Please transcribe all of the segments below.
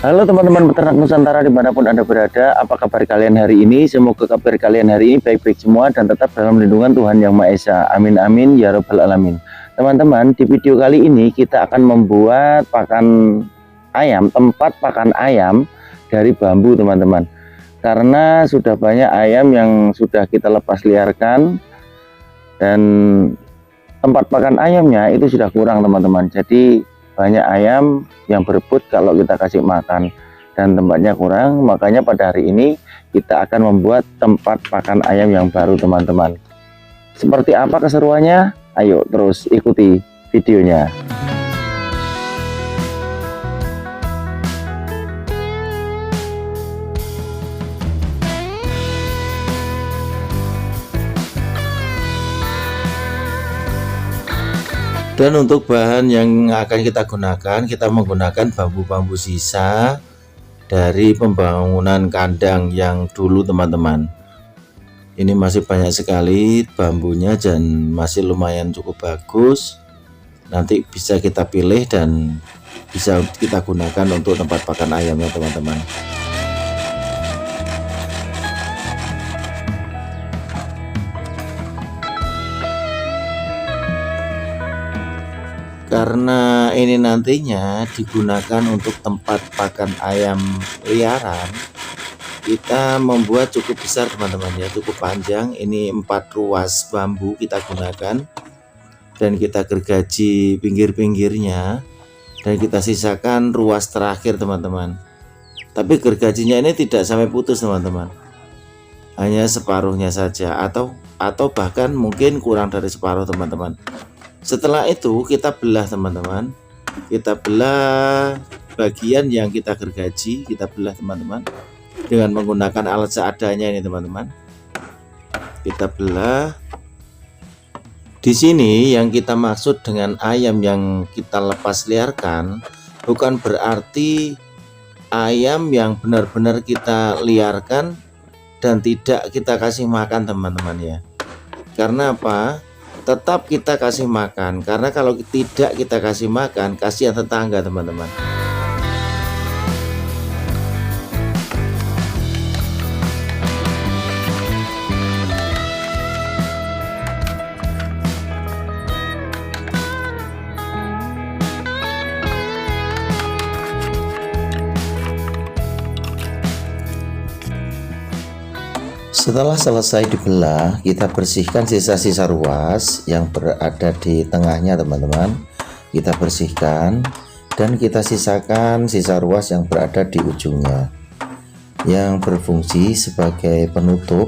Halo teman-teman peternak Nusantara dimanapun Anda berada, apa kabar kalian hari ini? Semoga kabar kalian hari ini baik-baik semua dan tetap dalam lindungan Tuhan Yang Maha Esa. Amin amin ya robbal alamin. Teman-teman, di video kali ini kita akan membuat pakan ayam, tempat pakan ayam dari bambu teman-teman. Karena sudah banyak ayam yang sudah kita lepas liarkan dan tempat pakan ayamnya itu sudah kurang teman-teman. Jadi banyak ayam yang berebut kalau kita kasih makan dan tempatnya kurang, makanya pada hari ini kita akan membuat tempat pakan ayam yang baru teman-teman. Seperti apa keseruannya? Ayo terus ikuti videonya. Dan untuk bahan yang akan kita gunakan, kita menggunakan bambu-bambu sisa dari pembangunan kandang yang dulu teman-teman. Ini masih banyak sekali bambunya dan masih lumayan cukup bagus. Nanti bisa kita pilih dan bisa kita gunakan untuk tempat pakan ayamnya teman-teman. Karena ini nantinya digunakan untuk tempat pakan ayam liaran, kita membuat cukup besar teman-teman ya, cukup panjang. Ini 4 ruas bambu kita gunakan dan kita gergaji pinggir-pinggirnya dan kita sisakan ruas terakhir teman-teman. Tapi gergajinya ini tidak sampai putus teman-teman, hanya separuhnya saja atau bahkan mungkin kurang dari separuh teman-teman. Setelah itu kita belah teman-teman, kita belah bagian yang kita gergaji, kita belah teman-teman dengan menggunakan alat seadanya ini teman-teman. Kita belah. Di sini yang kita maksud dengan ayam yang kita lepas liarkan bukan berarti ayam yang benar-benar kita liarkan dan tidak kita kasih makan teman-teman ya. Karena apa? Tetap kita kasih makan, karena kalau tidak kita kasih makan, kasihan tetangga teman-teman. Setelah selesai dibelah, kita bersihkan sisa-sisa ruas yang berada di tengahnya teman-teman. Kita bersihkan dan kita sisakan sisa ruas yang berada di ujungnya, yang berfungsi sebagai penutup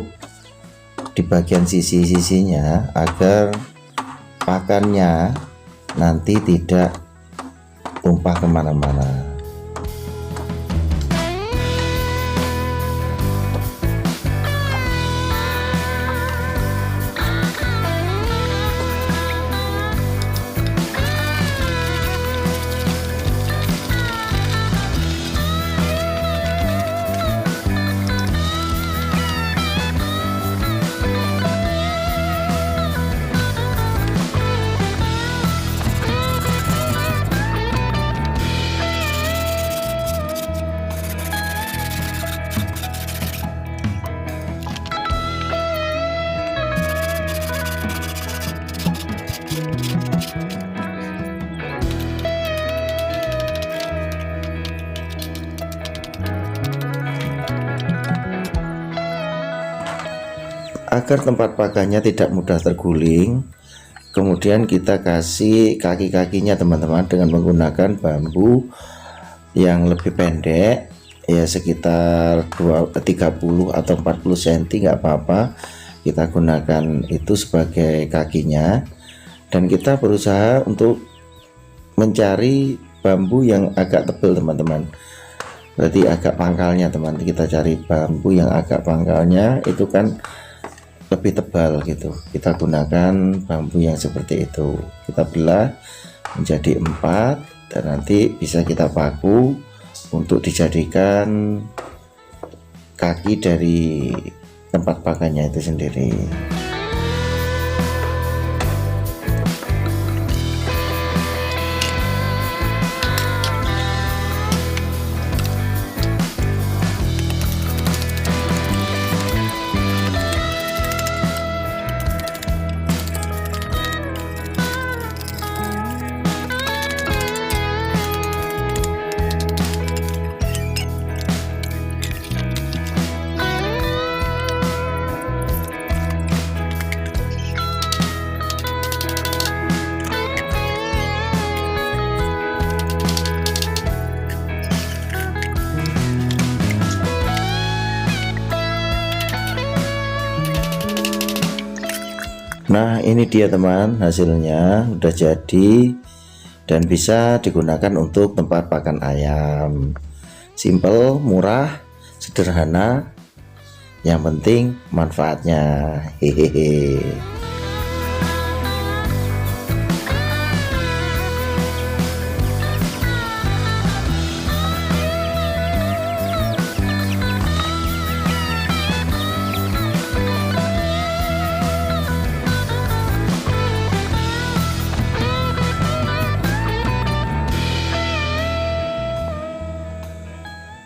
di bagian sisi-sisinya agar pakannya nanti tidak tumpah kemana-mana. Agar tempat pakannya tidak mudah terguling, kemudian kita kasih kaki-kakinya teman-teman dengan menggunakan bambu yang lebih pendek ya, sekitar 30 atau 40 cm nggak apa-apa, kita gunakan itu sebagai kakinya. Dan kita berusaha untuk mencari bambu yang agak tebal teman-teman, berarti agak pangkalnya teman, kita cari bambu yang agak pangkalnya itu kan lebih tebal gitu. Kita gunakan bambu yang seperti itu, kita belah menjadi 4 dan nanti bisa kita paku untuk dijadikan kaki dari tempat pakannya itu sendiri. Nah, ini dia teman, hasilnya udah jadi dan bisa digunakan untuk tempat pakan ayam. Simple, murah, sederhana, yang penting manfaatnya. Hehehe.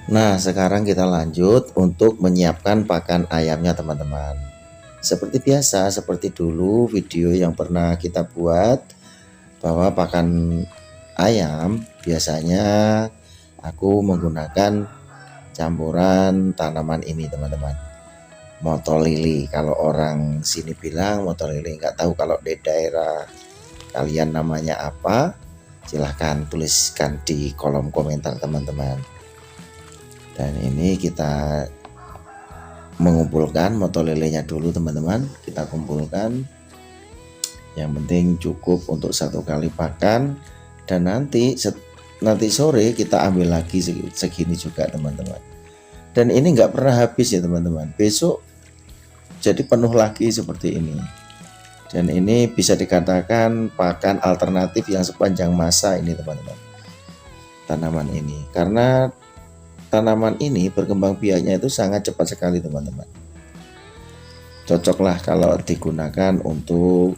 Nah, sekarang kita lanjut untuk menyiapkan pakan ayamnya teman-teman. Seperti biasa, seperti dulu video yang pernah kita buat, bahwa pakan ayam biasanya aku menggunakan campuran tanaman ini teman-teman. Motor lili, kalau orang sini bilang motor lili, nggak tahu kalau di daerah kalian namanya apa, silahkan tuliskan di kolom komentar teman-teman. Dan ini kita mengumpulkan motor lelenya dulu teman-teman, kita kumpulkan, yang penting cukup untuk 1 kali pakan, dan nanti sore kita ambil lagi segini juga teman-teman. Dan ini nggak pernah habis ya teman-teman, besok jadi penuh lagi seperti ini. Dan ini bisa dikatakan pakan alternatif yang sepanjang masa ini teman-teman, tanaman ini, karena tanaman ini berkembang biaknya itu sangat cepat sekali teman-teman. Cocoklah kalau digunakan untuk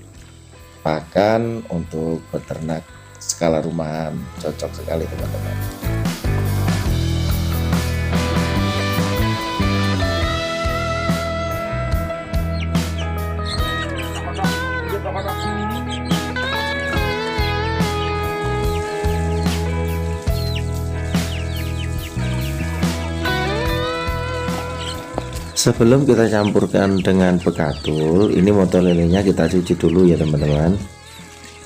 pakan, untuk beternak skala rumahan, cocok sekali teman-teman. Sebelum kita campurkan dengan bekatul, ini motor lelenya kita cuci dulu ya teman-teman.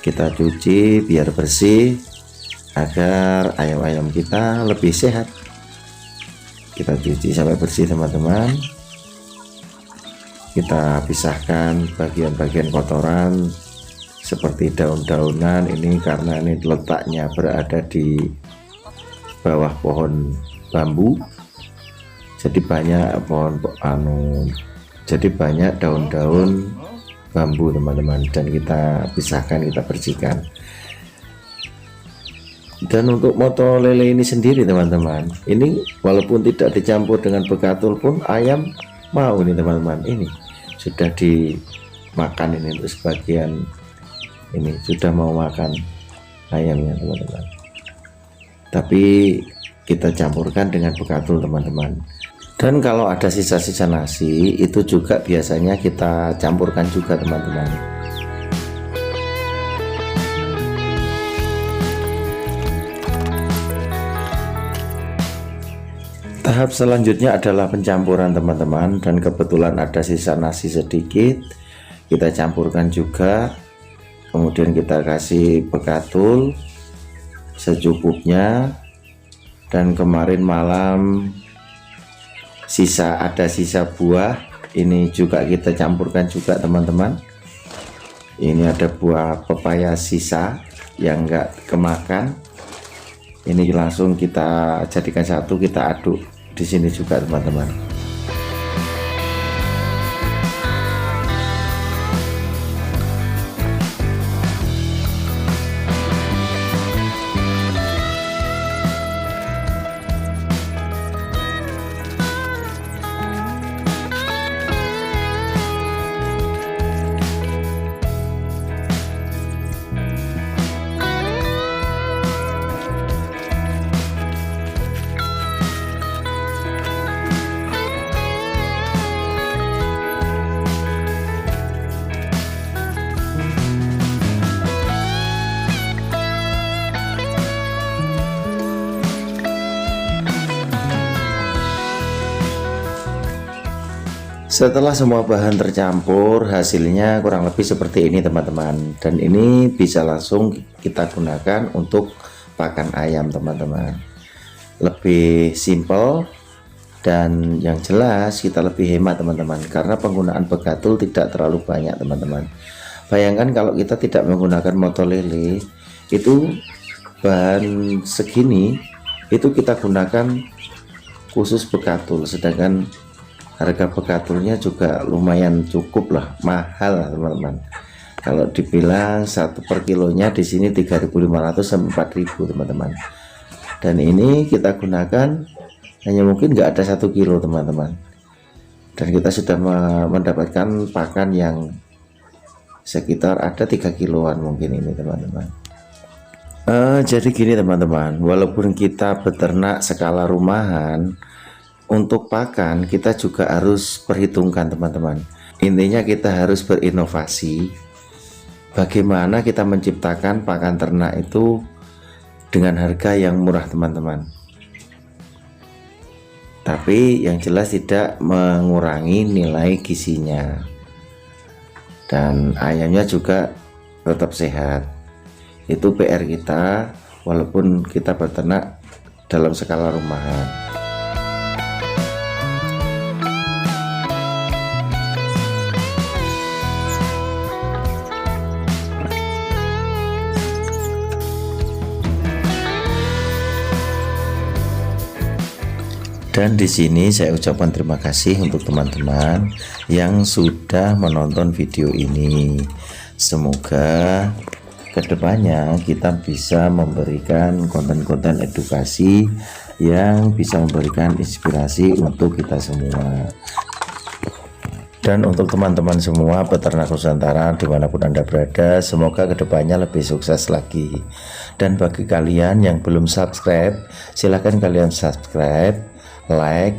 Kita cuci biar bersih agar ayam-ayam kita lebih sehat. Kita cuci sampai bersih teman-teman. Kita pisahkan bagian-bagian kotoran seperti daun-daunan ini, karena ini letaknya berada di bawah pohon bambu. Jadi banyak banyak daun-daun bambu teman-teman, dan kita pisahkan, kita bersihkan. Dan untuk motor lele ini sendiri teman-teman, ini walaupun tidak dicampur dengan bekatul pun ayam mau ini teman-teman. Ini sudah dimakan, ini untuk sebagian ini sudah mau makan ayamnya teman-teman, tapi kita campurkan dengan bekatul teman-teman. Dan kalau ada sisa-sisa nasi itu juga biasanya kita campurkan juga teman-teman. Tahap selanjutnya adalah pencampuran teman-teman, dan kebetulan ada sisa nasi sedikit, kita campurkan juga. Kemudian kita kasih bekatul secukupnya, dan kemarin malam ada sisa buah, ini juga kita campurkan juga teman-teman. Ini ada buah pepaya sisa yang enggak kemakan, ini langsung kita jadikan satu, kita aduk di sini juga teman-teman. Setelah semua bahan tercampur, hasilnya kurang lebih seperti ini teman-teman. Dan ini bisa langsung kita gunakan untuk pakan ayam teman-teman. Lebih simple, dan yang jelas kita lebih hemat teman-teman, karena penggunaan bekatul tidak terlalu banyak teman-teman. Bayangkan kalau kita tidak menggunakan motolele, itu bahan segini itu kita gunakan khusus bekatul, sedangkan harga bekatulnya juga lumayan cukup lah, mahal lah teman-teman. Kalau dibilang 1 per kilonya di sini 3.500 sampai 4.000 teman-teman. Dan ini kita gunakan hanya mungkin nggak ada 1 kilo teman-teman. Dan kita sudah mendapatkan pakan yang sekitar ada 3 kiloan mungkin ini teman-teman. Jadi gini teman-teman, walaupun kita beternak skala rumahan, untuk pakan kita juga harus perhitungkan teman-teman. Intinya kita harus berinovasi. Bagaimana kita menciptakan pakan ternak itu dengan harga yang murah teman-teman. Tapi yang jelas tidak mengurangi nilai gizinya. Dan ayamnya juga tetap sehat. Itu PR kita walaupun kita beternak dalam skala rumahan. Dan di sini saya ucapkan terima kasih untuk teman-teman yang sudah menonton video ini. Semoga kedepannya kita bisa memberikan konten-konten edukasi yang bisa memberikan inspirasi untuk kita semua. Dan untuk teman-teman semua peternak Nusantara dimanapun Anda berada, semoga kedepannya lebih sukses lagi. Dan bagi kalian yang belum subscribe, silahkan kalian subscribe, like,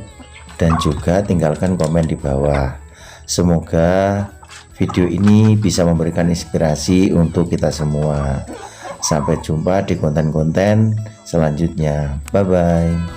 dan juga tinggalkan komen di bawah. Semoga video ini bisa memberikan inspirasi untuk kita semua. Sampai jumpa di konten-konten selanjutnya. Bye bye.